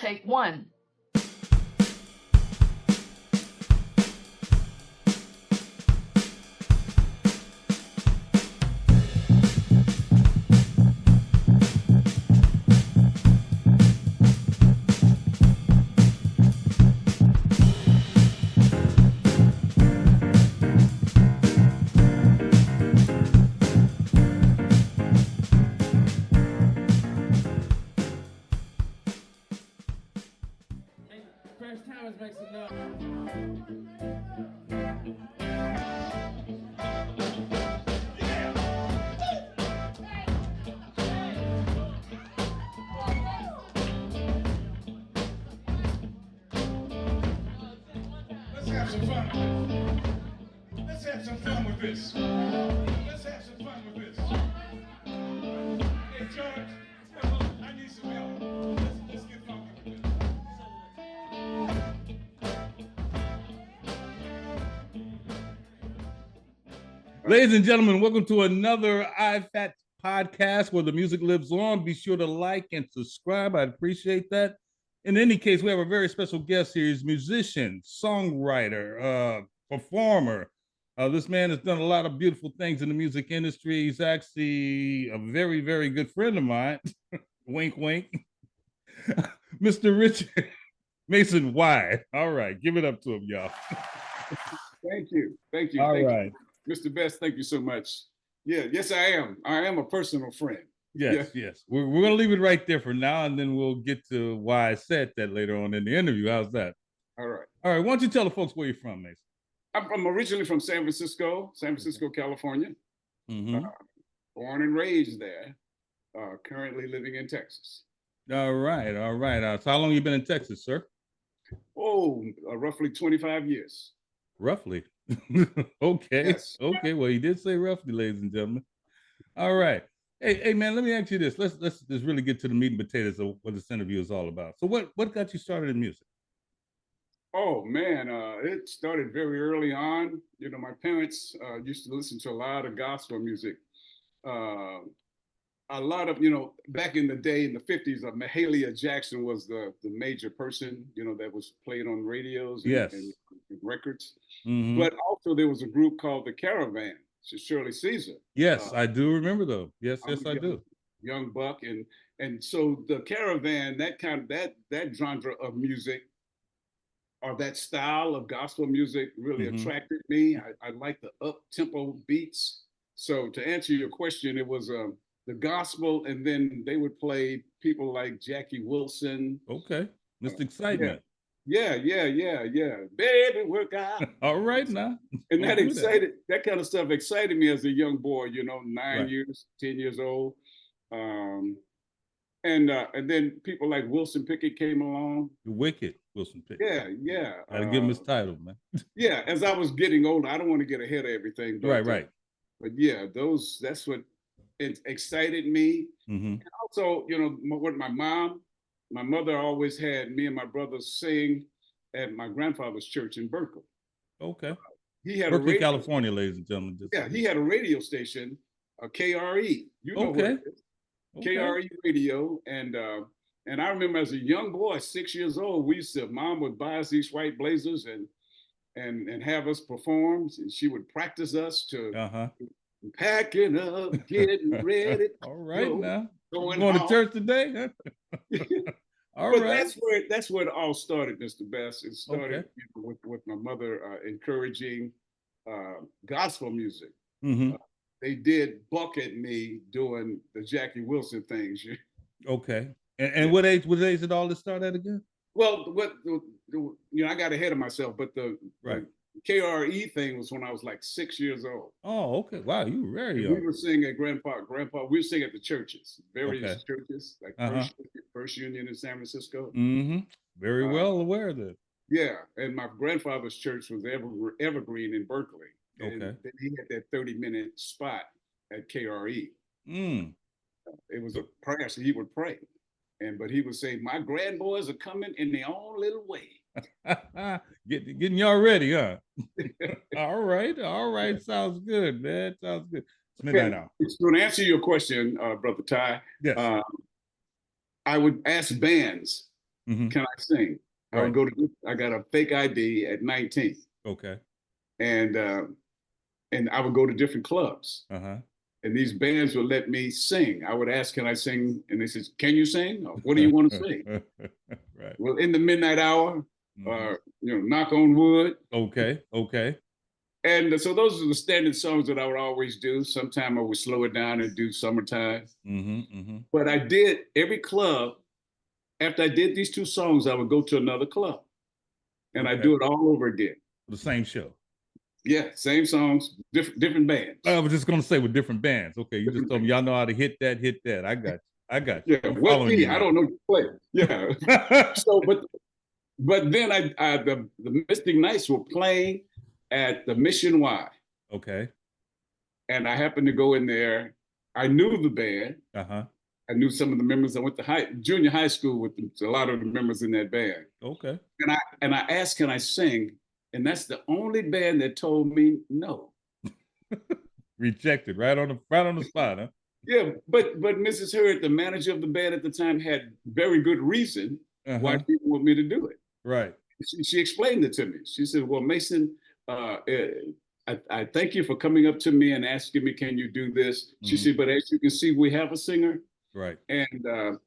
Take one. First timers make some noise. Let's have some fun. Let's have some fun with this. Let's have some fun with this. Hey, George, I need some help. Let's get funky with this. Ladies and gentlemen, welcome to another I.F.A.T.S podcast where the music lives on. Be sure to like and subscribe. I'd appreciate that. In any case, we have a very special guest here. He's a musician, songwriter, performer. This man has done a lot of beautiful things in the music industry. He's actually a very, very good friend of mine. Wink, wink. Mr. Richard Mason Wyatt. All right, give it up to him, y'all. Thank you. Thank you. All Thank right. you. Mr. Best, thank you so much. Yeah, yes, I am. I am a personal friend. Yes, yes. We're going to leave it right there for now, and then we'll get to why I said that later on in the interview. How's that? All right. All right. Why don't you tell the folks where you're from, Mason? I'm originally from San Francisco, California. Mm-hmm. Born and raised there. Currently living in Texas. All right. All right. So how long you been in Texas, sir? Oh, roughly 25 years. Roughly. Okay. Yes. Okay. Well, you did say roughly, ladies and gentlemen. All right. Hey, man. Let me ask you this. Let's just really get to the meat and potatoes of what this interview is all about. So, what got you started in music? Oh man, it started very early on. You know, my parents used to listen to a lot of gospel music. A lot of, back in the day in the 50s, Mahalia Jackson was the major person, that was played on radios and, Yes. and records. Mm-hmm. But also there was a group called the Caravan, Shirley Caesar. Yes, I do remember though. Yes, I'm I do. Young buck, and so the Caravan, that genre of music or that style of gospel music really attracted me. I like the up tempo beats. So to answer your question, it was the gospel, and then they would play people like Jackie Wilson. Okay, Mr. Excitement. Yeah. Baby, work out. All right now. And that kind of stuff excited me as a young boy, 9 Right. years, 10 years old. And then people like Wilson Pickett came along. The Wicked Wilson Pickett. Yeah. Gotta give him his title, man. Yeah, as I was getting older, I don't want to get ahead of everything. But, Right. But yeah, that's what excited me. Mm-hmm. And also, with my mother always had me and my brothers sing at my grandfather's church in Berkeley. Okay. He had Berkeley, California, ladies and gentlemen. Yeah, he had a radio station, a KRE. You know what it is. Okay. KRE radio, and I remember as a young boy, 6 years old, Mom would buy us these white blazers and have us perform, and she would practice us to packing up, getting ready. All right, now going to church today. All but right. That's where it all started, Mr. Best. It started with my mother encouraging gospel music. Mm-hmm. They did bucket me doing the Jackie Wilson things. Okay. And what age did all this start at again? Well, I got ahead of myself, but the KRE thing was when I was like 6 years old. Oh, okay. Wow, you were very young. We were singing at Grandpa. We were singing at the churches, various churches, like First Union in San Francisco. Mm-hmm. Very well aware of that. Yeah, and my grandfather's church was Evergreen in Berkeley. And then he had that 30-minute spot at KRE. It was a prayer, so he would pray. But he would say, my grandboys are coming in their own little way. Getting y'all ready, huh? All right. Sounds good, man. Sounds good. So to answer your question, Brother Ty, yes. I would ask bands can I sing? I would go to. I got a fake ID at 19. Okay. And I would go to different clubs. And these bands would let me sing. I would ask, "Can I sing?" And they said, "Can you sing? Or what do you want to sing?" Right. Well, in the midnight hour, knock on wood. Okay. Okay. And so those are the standard songs that I would always do. Sometime I would slow it down and do Summertime. But I did every club. After I did these two songs, I would go to another club, and I do it all over again. The same show. Yeah, same songs, different bands. I was just gonna say with different bands. Okay, you just told me y'all know how to hit that. I got you. I got you. Yeah, I'm what following key? you I now. don't know to play. Yeah. So, but then the Mystic Knights were playing at the Mission Y, Okay. and I happened to go in there. I knew the band. I knew some of the members. I went to junior high school with a lot of the members in that band. Okay. And I asked, "Can I sing?" And that's the only band that told me no. Rejected right on the spot, huh? Yeah, but Mrs. Hurd, the manager of the band at the time, had very good reason why she didn't want me to do it. Right. She explained it to me. She said, "Well, Mason, I thank you for coming up to me and asking me, can you do this?" She said, "But as you can see, we have a singer. Right. And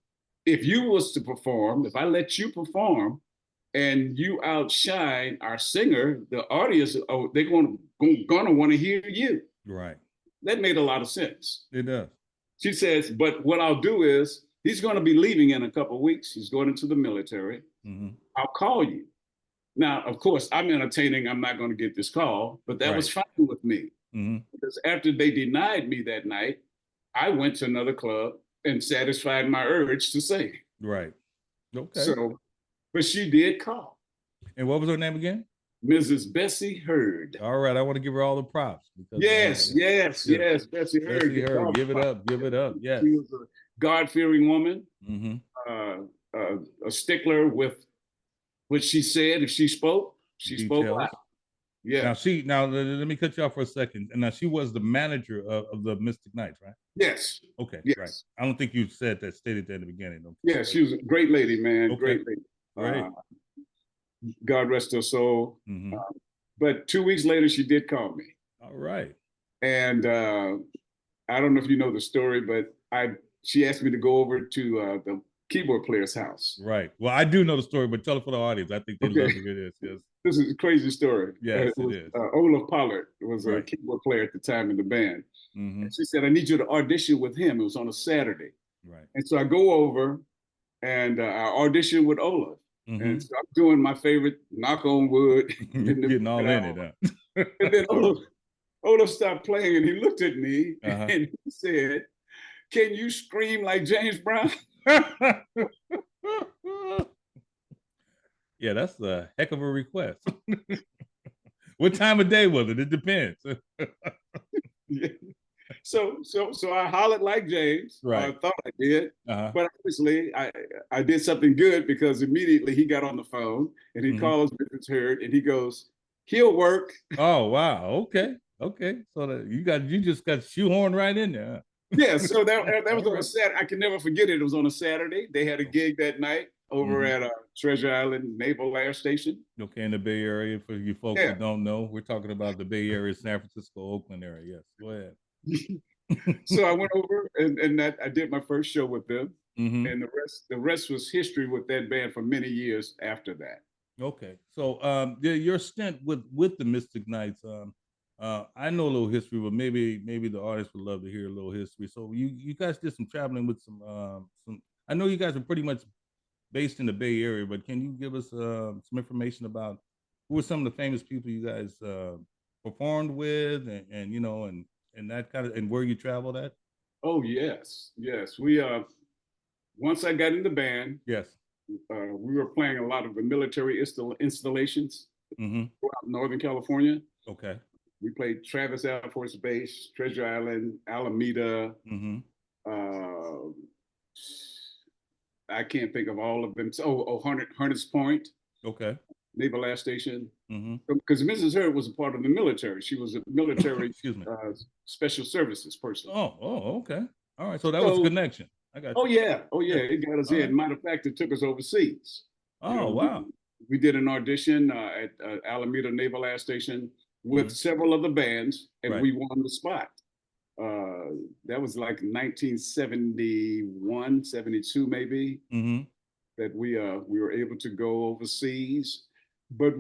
if you was to perform, if I let you perform and you outshine our singer, the audience, they're gonna want to hear you." Right. That made a lot of sense. It does. She says, "But what I'll do is he's going to be leaving in a couple of weeks. He's going into the military. I'll call you." Now, of course, I'm entertaining. I'm not going to get this call, but that was fine with me. Because after they denied me that night, I went to another club and satisfied my urge to sing. Right. Okay. So, but she did call. And what was her name again? Mrs. Bessie Hurd. All right, I want to give her all the props. Because, yes, Bessie Hurd. Bessie Hurd, give it up. Yes. She was a God-fearing woman, a stickler with what she said. If she spoke, she spoke loud. Yeah. Now let me cut you off for a second. And now she was the manager of the Mystic Knights, right? Yes. Okay. Yes. Right. I don't think you stated that in the beginning. Yeah, she was a great lady, man. Okay. Great lady. Right. God rest her soul. But 2 weeks later, she did call me. All right. And I don't know if you know the story, but she asked me to go over to the keyboard player's house. Right. Well, I do know the story, but tell it for the audience. I think they love to hear this. Yes. This is a crazy story. Yes, it is. Olaf Pollard was a keyboard player at the time in the band. And she said, "I need you to audition with him." It was on a Saturday. Right. And so I go over and I audition with Olaf. And so I'm doing my favorite knock on wood. Getting all in it. Huh? And then Olaf stopped playing and he looked at me and he said, "Can you scream like James Brown?" Yeah, that's a heck of a request. What time of day was it? It depends. Yeah. So I hollered like James. Right. I thought I did. But obviously I did something good because immediately he got on the phone and he calls Mrs. Hurd and he goes, "He'll work." Oh, wow. Okay. So you just got shoehorned right in there. Yeah, so that was on a Saturday. I can never forget it. It was on a Saturday. They had a gig that night over at Treasure Island Naval Air Station. Okay, in the Bay Area. For you folks who don't know, we're talking about the Bay Area, San Francisco, Oakland area. Yes, go ahead. So I went over and I did my first show with them, and the rest was history with that band for many years after that. Okay, so your stint with the Mystic Knights. I know a little history, but maybe the audience would love to hear a little history. So you guys did some traveling with some. I know you guys are pretty much based in the Bay Area, but can you give us some information about who were some of the famous people you guys performed with, and that kind of, and where you traveled at? Oh yes. We once I got in the band, yes, we were playing a lot of the military installations throughout Northern California. Okay. We played Travis Air Force Base, Treasure Island, Alameda. I can't think of all of them. Hunters Point. Okay. Naval Air Station. Because Mrs. Hurd was a part of the military. She was a military special services person. Oh, okay. All right. So that was a connection. I got you. Oh yeah. It got us in. Matter of fact, it took us overseas. You Oh, know, wow. we did an audition at Alameda Naval Air Station with several of the bands, and Right. we won the spot. That was like 1971, 72 maybe, that we were able to go overseas. But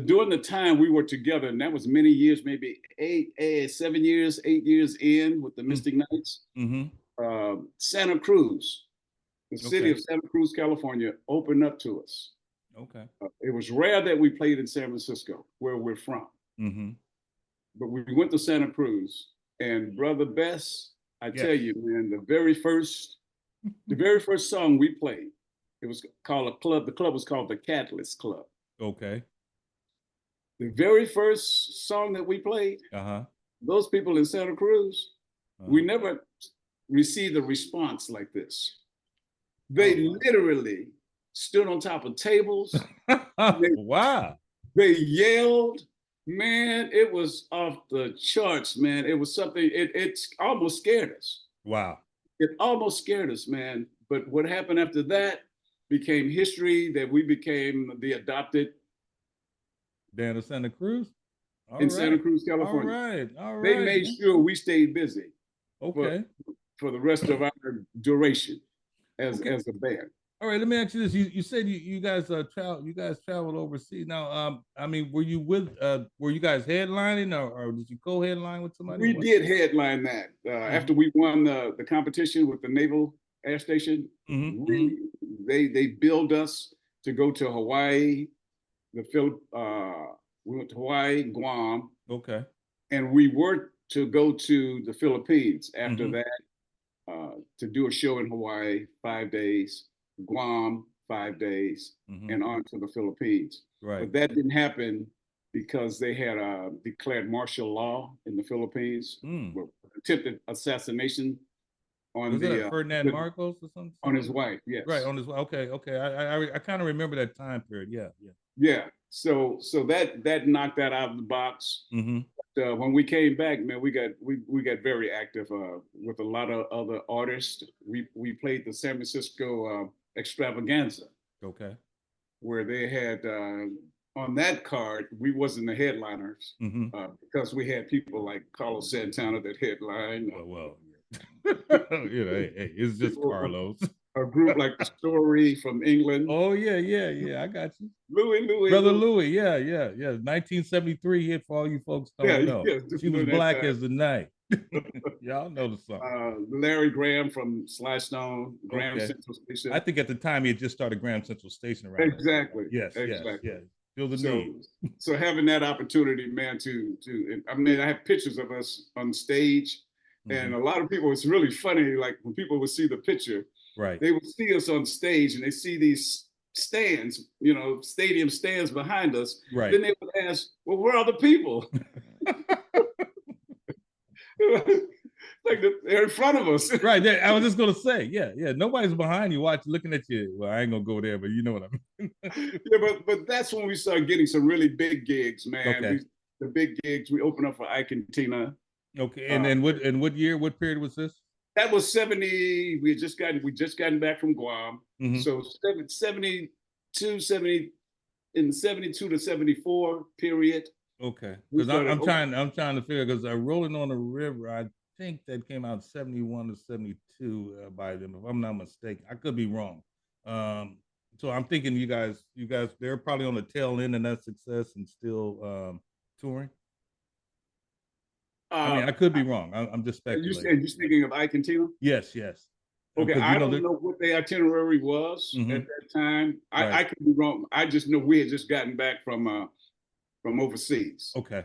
during the time we were together, and that was many years, maybe 7 years, 8 years in with the Mystic Knights, Santa Cruz, the city of Santa Cruz, California, opened up to us. Okay. It was rare that we played in San Francisco, where we're from. But we went to Santa Cruz, and Brother Bess, I tell you, man, the very first song we played, it was called a club. The club was called the Catalyst Club. Okay. The very first song that we played, those people in Santa Cruz, we never received a response like this. They literally stood on top of tables. Wow. They yelled. Man, it was off the charts, man. It was something, it almost scared us. Wow. It almost scared us, man. But what happened after that became history, that we became the adopted Band of Santa Cruz? in Santa Cruz, California. All right. They made sure we stayed busy Okay. for the rest of our duration as a band. All right, let me ask you this. You said you guys traveled overseas. Now, I mean, were you guys headlining or did you co-headline with somebody? We did headline that. After we won the competition with the Naval Air Station, they billed us to go to Hawaii, we went to Hawaii, Guam. Okay. And we were to go to the Philippines after that, to do a show in Hawaii, 5 days, Guam, 5 days, and on to the Philippines. Right. But that didn't happen because they had declared martial law in the Philippines, attempted assassination on Ferdinand Marcos or something? On his wife, yes. Right, on his wife. Okay. I kind of remember that time period. Yeah. So that knocked that out of the box. When we came back, man, we got very active with a lot of other artists. We played the San Francisco Extravaganza. Okay. Where they had on that card, we wasn't the headliners because we had people like Carlos Santana that headlined. Well, hey, it's just Carlos. A group like The Story from England. Oh yeah, I got you. Louis, Brother Louis, yeah. 1973 hit for all you folks don't know. She was black as the night. Y'all know the song. Larry Graham from Sly Stone, Graham Central Station. I think at the time he had just started Graham Central Station around. Exactly. Yes. Feel the need. So having that opportunity, man, I mean, I have pictures of us on stage, and a lot of people, it's really funny, like when people would see the picture, right? They would see us on stage and they see these stands, stadium stands behind us. Right. Then they would ask, well, where are the people? Like they're in front of us. Right. I was just gonna say, yeah. Nobody's behind you looking at you. Well, I ain't gonna go there, but you know what I mean. Yeah, but that's when we started getting some really big gigs, man. Okay. The big gigs. We opened up for I.F.A.T.S and Tina. Okay. And then what year, what period was this? That was 70. We just gotten back from Guam. So 72 to 74 period. Okay. Because I'm trying to figure, because Rolling on the River, I think that came out 71 to 72 by them, if I'm not mistaken. I could be wrong. So I'm thinking you guys, they're probably on the tail end of that success and still touring. I mean, I could be wrong. I'm just speculating. You're speaking of I.F.A.T.S and Tina? Yes. Okay, I don't know what the itinerary was at that time. I could be wrong. I just know we had just gotten back from overseas. Okay.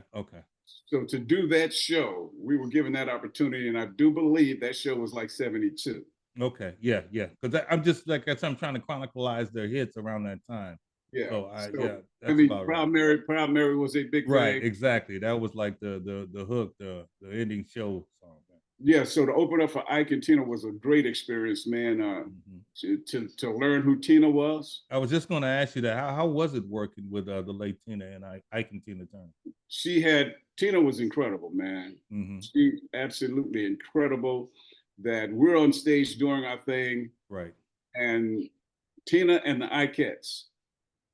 So to do that show, we were given that opportunity, and I do believe that show was like 72. Okay, yeah. Because I'm just like I'm trying to chronicleize their hits around that time. Yeah. So I mean, Proud Mary was a big thing. Right, exactly. That was like the hook, the ending show song. Yeah. So to open up for Ike and Tina was a great experience, man. To learn who Tina was. I was just going to ask you that. How was it working with the late Tina and Ike and Tina Turner? Tina was incredible, man. She absolutely incredible. That we're on stage doing our thing, right? And Tina and the I.F.A.T.S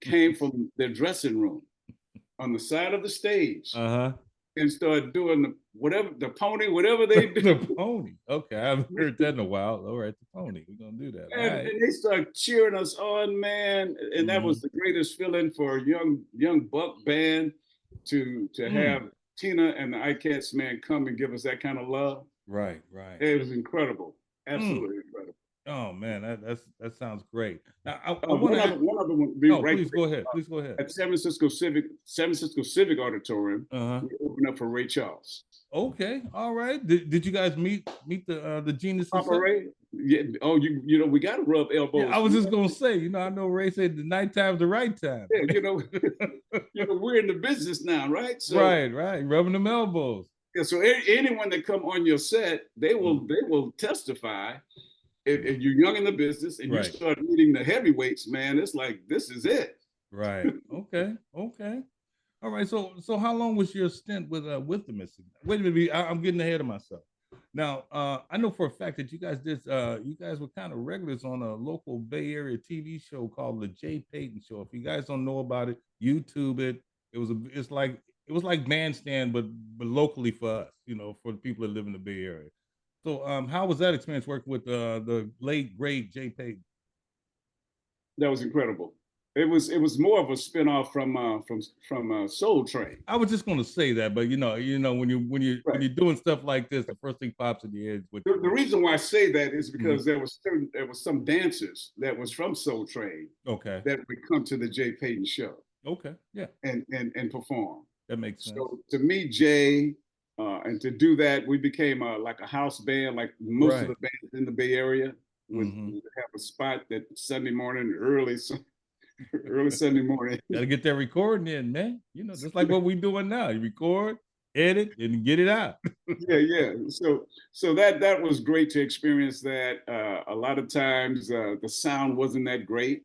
came from their dressing room on the side of the stage and started doing the pony, whatever they do. The pony. Okay, I haven't heard that in a while. All right, the pony. We're gonna do that. And they started cheering us on, man. And that was the greatest feeling for a young buck band to have Tina and the I.F.A.T.S man come and give us that kind of love. Right. It was incredible, absolutely incredible. Oh man, that sounds great. Now, I one other one. Please go ahead. Please go ahead. At San Francisco Civic Auditorium, we opened up for Ray Charles. Okay, all right. Did you guys meet the genius? Papa Ray? Yeah. Oh, you know, we got to rub elbows. Yeah, I was just gonna say, you know, I know Ray said the night time's the right time. Yeah, you know, we're in the business now, right? So, right, rubbing them elbows. Yeah. So anyone that come on your set, they will testify. If you're young in the business and you start meeting the heavyweights, man, it's like this is it. Right. Okay. All right. So how long was your stint with the Mystic? Wait a minute, I'm getting ahead of myself. Now, I know for a fact that you guys were kind of regulars on a local Bay Area TV show called the Jay Payton Show. If you guys don't know about it, YouTube it. It was like Bandstand, but locally for us, you know, for the people that live in the Bay Area. So, how was that experience working with the late great Jay Payton? That was incredible. It was more of a spinoff from Soul Train. I was just going to say that, but you know, when you're doing stuff like this, the first thing pops in your head. The reason why I say that is because there was some dancers that was from Soul Train. Okay. That would come to the Jay Payton show. Okay. Yeah. And perform. That makes sense. So to meet Jay. And to do that, we became like a house band, like most of the bands in the Bay Area. Would have a spot that Sunday morning, early Sunday morning. Got to get that recording in, man. You know, just like what we doing now. You record, edit, and get it out. Yeah. So that was great to experience that. A lot of times the sound wasn't that great,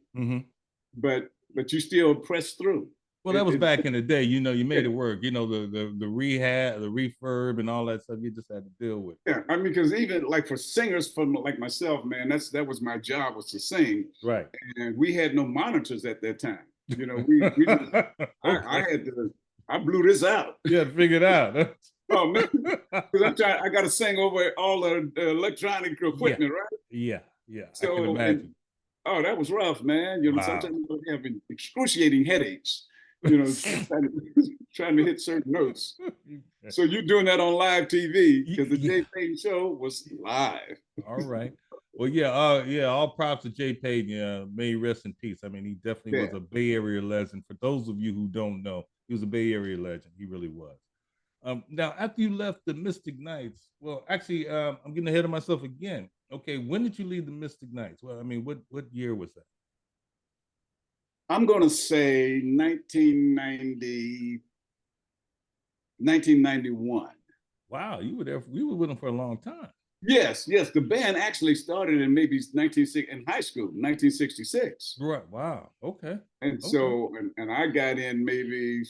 but you still pressed through. Well, that was back in the day, you know, you made it work, you know, the rehab, the refurb and all that stuff you just had to deal with. Yeah, I mean, because even like for singers from like myself, man, that was my job, was to sing. Right. And we had no monitors at that time. You know, I blew this out. You had to figure it out. Oh man, because I got to sing over all the electronic equipment, right? Yeah. So, I can imagine. That was rough, man. You know, sometimes I was having excruciating headaches. You know, trying to hit certain notes. So you're doing that on live TV because the Jay Payton show was live. All right. Well, yeah. All props to Jay Payton. May he rest in peace. I mean, he definitely was a Bay Area legend. For those of you who don't know, he was a Bay Area legend. He really was. Now, after you left the Mystic Knights, well, actually, I'm getting ahead of myself again. Okay, when did you leave the Mystic Knights? Well, I mean, what year was that? I'm going to say 1991. Wow, you were there. You were with them for a long time. Yes. The band actually started in maybe in high school, 1966. Right. Wow. Okay. And so, and I got in maybe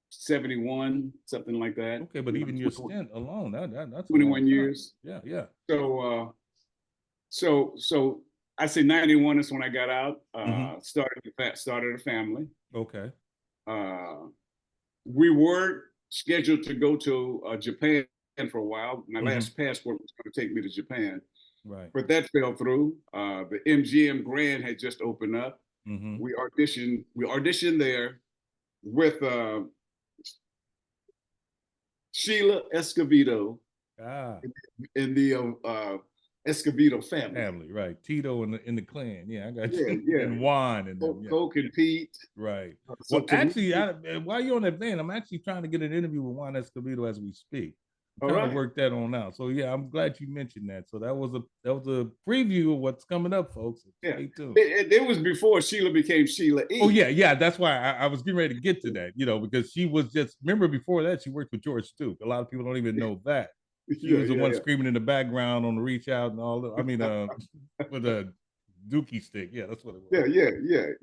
71, something like that. Okay, but even your stint alone, that's 21 years. Yeah. So I say 91 is when I got out. Started a family. Okay. We were scheduled to go to Japan for a while. My last passport was going to take me to Japan. Right. But that fell through. The MGM Grand had just opened up. We auditioned there with Sheila Escovedo in the Escovedo family. Right? Tito in the clan. Yeah, I got you. Yeah. And Juan and Coke and Pete. Right. Well, actually, while you're on that vein, I'm actually trying to get an interview with Juan Escovedo as we speak. I'm trying to work that on out. So yeah, I'm glad you mentioned that. So that was a preview of what's coming up, folks. Yeah. Stay tuned. It was before Sheila became Sheila E. Oh yeah. That's why I was getting ready to get to that. You know, because she was remember before that she worked with George Duke. A lot of people don't even know that. She was the one screaming in the background on the Reach Out and all that. I mean, with a Dookie stick. Yeah, that's what it was.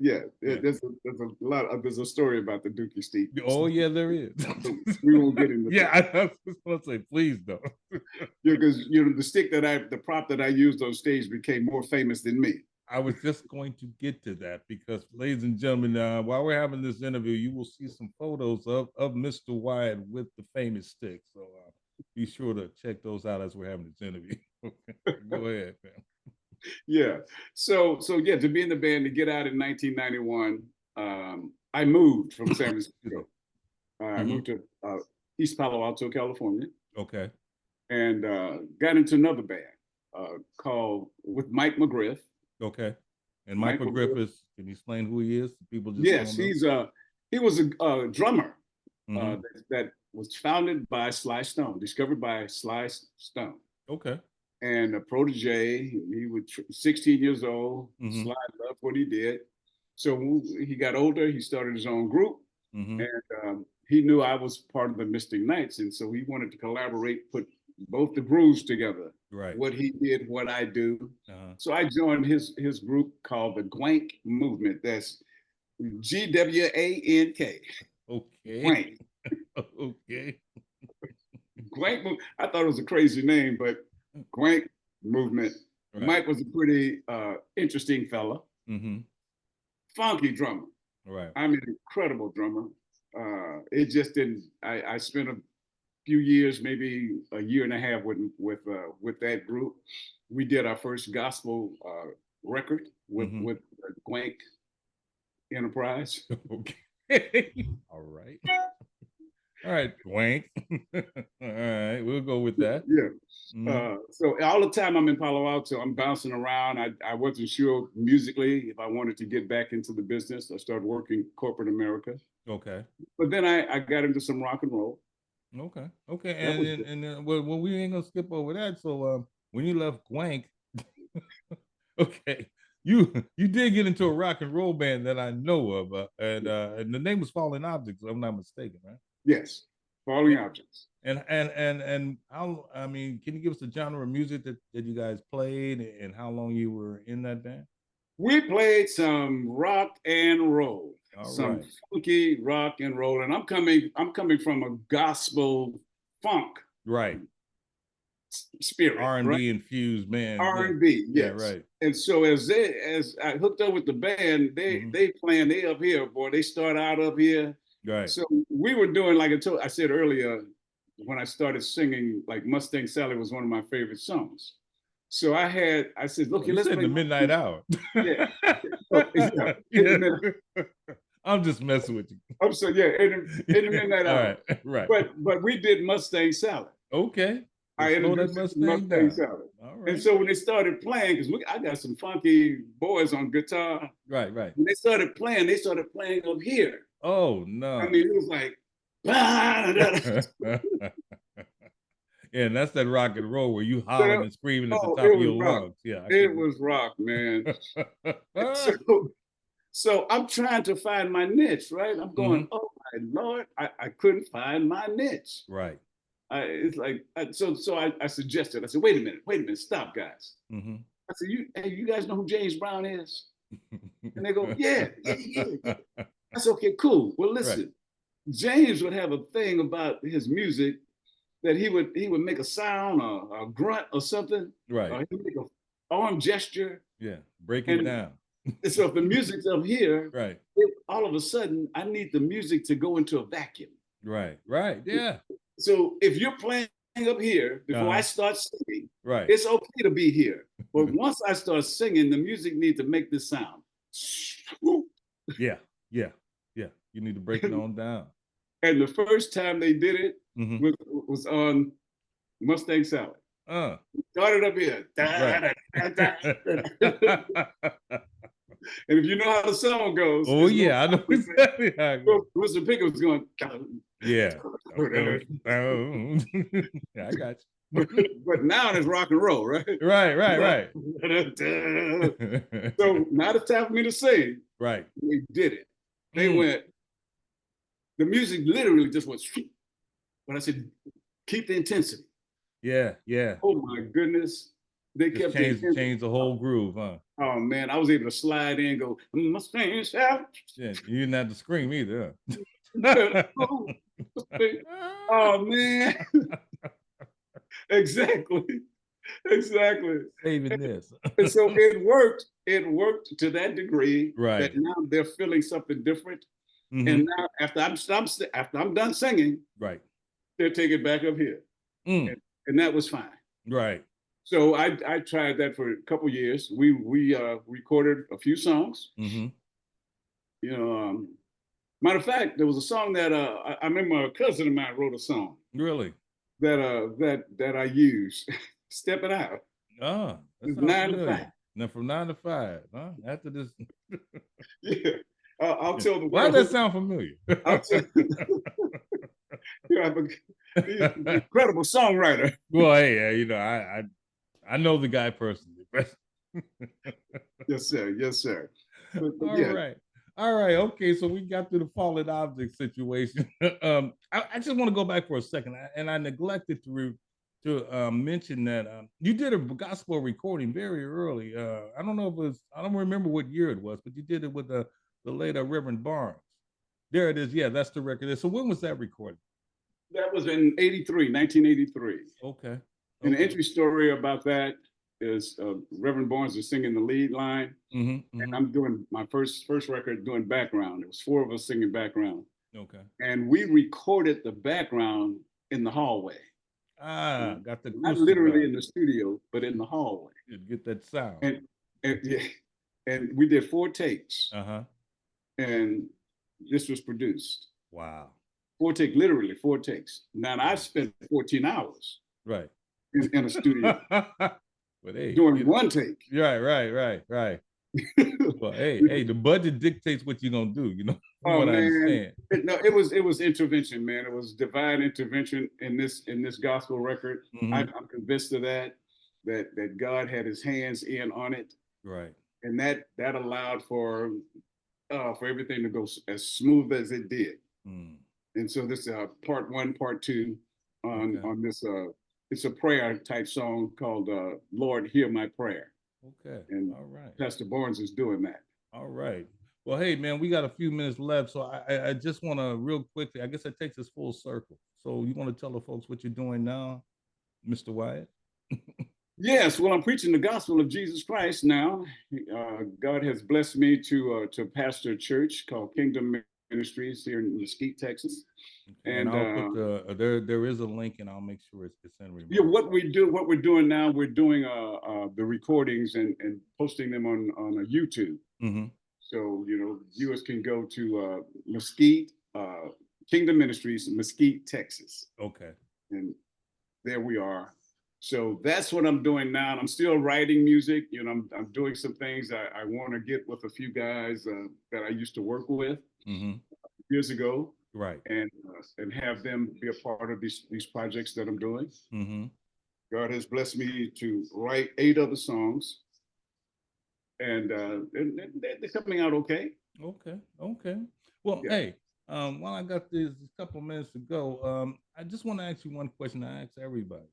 Yeah. There's a story about the Dookie stick. Oh yeah, there is. We won't get into that. I was just want to say, please don't. Because the prop that I used on stage became more famous than me. I was just going to get to that because, ladies and gentlemen, while we're having this interview, you will see some photos of Mr. Wyatt with the famous stick. So be sure to check those out as we're having this interview. Go ahead, man. Yeah. So yeah, to be in the band, to get out in 1991, I moved from San Francisco. I moved to East Palo Alto, California. Okay. And got into another band called with Mike McGriff. Okay. And Mike McGriff is, can you explain who he is? People just yes, don't know. he was a drummer that was founded by Sly Stone, discovered by Sly Stone. Okay. And a protege. He was 16 years old. Sly loved what he did. So he got older. He started his own group, and he knew I was part of the Mystic Knights, and so he wanted to collaborate, put both the grooves together. Right. What he did, what I do. So I joined his group called the Gwank Movement. That's GWANK. Okay. Gwank. Okay. Gwank. I thought it was a crazy name, but Gwank Movement. Right. Mike was a pretty interesting fella. Funky drummer. Right. I'm an incredible drummer. It just didn't. I spent a few years, maybe a year and a half with that group. We did our first gospel record with Gwank Enterprise. Okay. All right. All right, Gwank. All right, we'll go with that. Yeah. So all the time I'm in Palo Alto, I'm bouncing around. I wasn't sure musically if I wanted to get back into the business. I started working corporate America. Okay. But then I got into some rock and roll. Okay. Okay. And well, we ain't gonna skip over that. So when you left Gwank, okay, you did get into a rock and roll band that I know of, and the name was Falling Objects, if I'm not mistaken, right? Yes, Falling Objects. And how, I mean, can you give us the genre of music that you guys played and how long you were in that band? We played some rock and roll, right. Funky rock and roll, and I'm coming from a gospel funk, right, spirit, R&B infused band, R&B, yes, yeah, right. And so as I hooked up with the band, they playing, they up here, boy, they start out up here, right. So we were doing, like I said earlier, when I started singing, like Mustang Sally was one of my favorite songs. So I said, okay, let's play the midnight hour. Yeah. I'm just messing with you. I'm sorry, yeah, in the midnight hour. Right. But we did Mustang Salad. Okay. I introduced Mustang Salad. All right. And so when they started playing, because I got some funky boys on guitar. Right. When they started playing up here. Oh no. I mean, it was like, yeah, and that's that rock and roll where you hollering and screaming at the top of your lungs. Yeah, it was rock, man. So I'm trying to find my niche, right? I'm going, oh my Lord, I couldn't find my niche. Right. It's like, so I suggested, I said, wait a minute, stop, guys. I said, you guys know who James Brown is? And they go, yeah. That's okay, cool. Well, listen, James would have a thing about his music that he would make a sound or a grunt or something. Right. Or he would make an arm gesture. Yeah, break it down. So if the music's up here, right, all of a sudden I need the music to go into a vacuum. Right, yeah. So if you're playing up here before I start singing, right, it's okay to be here. But once I start singing, the music needs to make this sound. Yeah. You need to break it on down. And the first time they did it was on Mustang Salad. Started up here. And if you know how the song goes. Oh, yeah, I know exactly how it goes. Mr. Pickett was going. Yeah. I got you. But now it's rock and roll, right? Right. So now it's time for me to sing. Right. We did it. They went, the music literally just went, but I said, keep the intensity. Yeah. Oh my goodness. They kept changed the whole groove, huh? Oh man, I was able to slide in and go, Mustang Salad. Yeah, you didn't have to scream either. Oh man. Exactly. Exactly. Saving this. And so it worked. It worked to that degree Right. that now they're feeling something different. Mm-hmm. And now after I'm done singing, Right. they'll take it back up here. Mm. And that was fine. Right. So I tried that for a couple years. We recorded a few songs. Mm-hmm. You know, matter of fact, there was a song that I remember a cousin of mine wrote a song Really? that I used. Step It Out. Oh, that It's sounds 9 to 5. familiar. Now from 9 to 5, huh? After this. Yeah. I'll tell the Why world. does that sound familiar? I'll tell you, I'm he's an incredible songwriter. Well, hey, you know, I know the guy personally. Yes, sir. Yes, sir. But All yeah, right. All right. Okay. So we got through the fallen object situation. I just want to go back for a second, and I neglected to mention that you did a gospel recording very early. I don't know if it was, I don't remember what year it was, but you did it with the late Reverend Barnes. There it is. Yeah, that's the record. So when was that recorded? that was in 1983. Okay. And the Okay. entry story about that is Reverend Barnes is singing the lead line, Mm-hmm, and mm-hmm. I'm doing my first record doing background. It was 4 of us singing background, Okay. and we recorded the background in the hallway. Got the Not acoustic literally guard. in the studio, but in the hallway. You get that sound. And yeah, and we did 4 takes, Uh-huh. and this was produced. Wow. 4 takes, literally 4 takes. Now I spent 14 hours Right. in a studio But hey, doing 1 take. right. Well, hey, the budget dictates what you're gonna do, from Oh what I man, understand. it was intervention, man. It was divine intervention in this gospel record. Mhm. I'm convinced of that God had His hands in on it, Right. and that allowed for everything to go as smooth as it did. Mm. And so this part 1, part 2 Okay. on this it's a prayer type song called Lord Hear My Prayer. Okay. And All right. Pastor Barnes is doing that. All right. Well, hey, man, we got a few minutes left, so I just want to real quickly. I guess that takes us full circle. So you want to tell the folks what you're doing now, Mr. Wyatt? Yes, well, I'm preaching the gospel of Jesus Christ now. God has blessed me to pastor a church called Kingdom Ministries here in Mesquite, Texas. Okay, and I'll put there is a link, and I'll make sure it's in remote. Yeah, what we're doing now, we're doing the recordings and posting them on YouTube. Mm-hmm. So viewers can go to Mesquite Kingdom Ministries, Mesquite, Texas. Okay. And there we are. So that's what I'm doing now. And I'm still writing music. I'm doing some things I want to get with a few guys that I used to work with years ago. Right. And have them be a part of these projects that I'm doing. Mm-hmm. God has blessed me to write 8 other songs, and they're coming out okay. Okay. Well, Yeah. hey, while I got this a couple minutes to go, I just want to ask you one question. I ask everybody.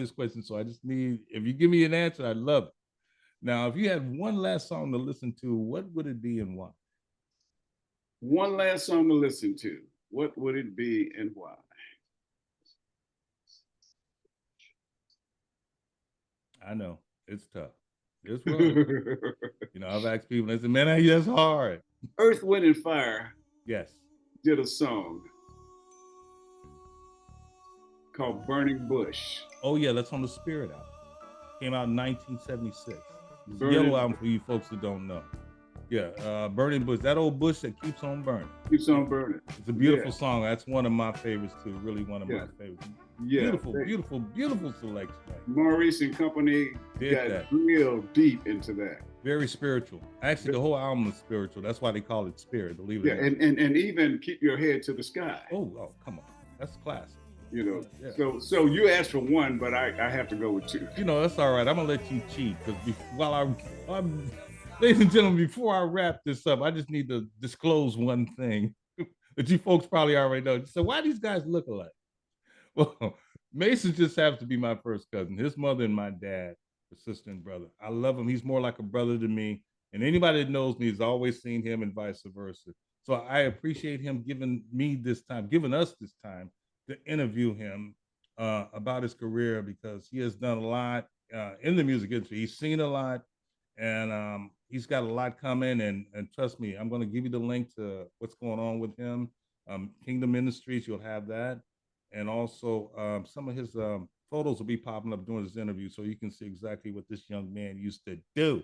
This question, so I just need, if you give me an answer, I'd love it. Now, if you had one last song to listen to, what would it be and why? One last song to listen to. What would it be and why? I know it's tough. It's rough. I've asked people. They said, "Man, that's hard." Earth, Wind, and Fire. Yes. Did a song called "Burning Bush." Oh yeah, that's on the Spirit album. Came out in 1976. It's a Burning yellow album for you folks who don't know. Yeah, Burning Bush, that old bush that keeps on burning. Keeps on burning. It's a beautiful song. That's one of my favorites too. Really one of my favorites. Yeah. Beautiful selection. Maurice and company got real deep into that. Very spiritual. Actually, the whole album is spiritual. That's why they call it Spirit, believe it or not. And even Keep Your Head to the Sky. Oh, come on. That's classic. Yeah. So you asked for one, but I have to go with 2. That's all right. I'm gonna let you cheat because while I'm ladies and gentlemen, before I wrap this up, I just need to disclose one thing that you folks probably already know. So why these guys look alike? Well, Mason just happens to be my first cousin. His mother and my dad, the sister and brother. I love him. He's more like a brother to me. And anybody that knows me has always seen him and vice versa. So I appreciate him giving us this time to interview him about his career because he has done a lot in the music industry. He's seen a lot, and he's got a lot coming. And trust me, I'm going to give you the link to what's going on with him. Kingdom Ministries, you'll have that, and also some of his photos will be popping up during this interview, so you can see exactly what this young man used to do.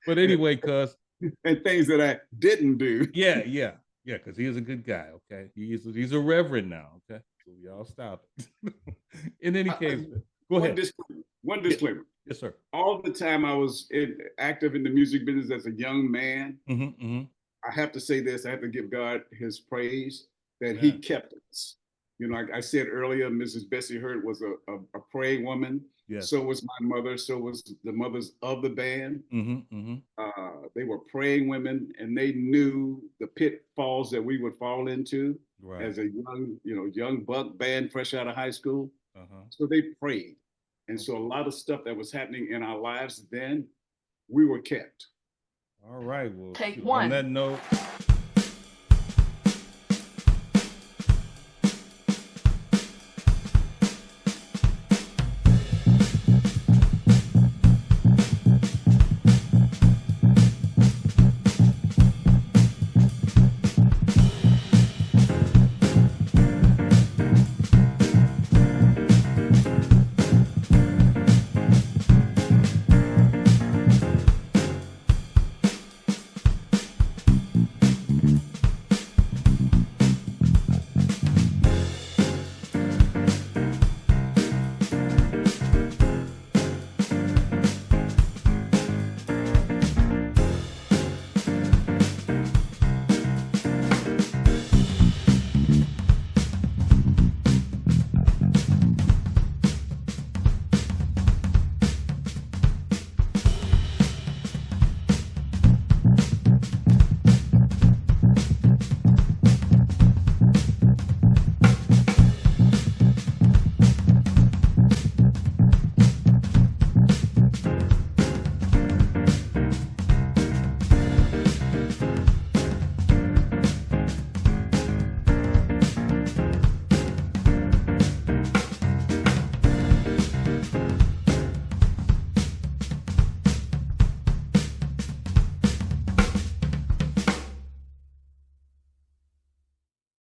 But anyway, cuz. And things that I didn't do. Yeah, because he is a good guy. Okay, he's a reverend now. Okay, so y'all stop it. In any case, go ahead. One disclaimer. Yes, sir. All the time I was active in the music business as a young man. I have to say this. I have to give God His praise that He kept us. You know, like I said earlier, Mrs. Bessie Hurt was a praying woman. Yes. So was my mother. So was the mothers of the band. They were praying women, and they knew the pitfalls that we would fall into as a young buck band fresh out of high school. So they prayed. And so a lot of stuff that was happening in our lives then, we were kept. All right. Well, Take one. On that note.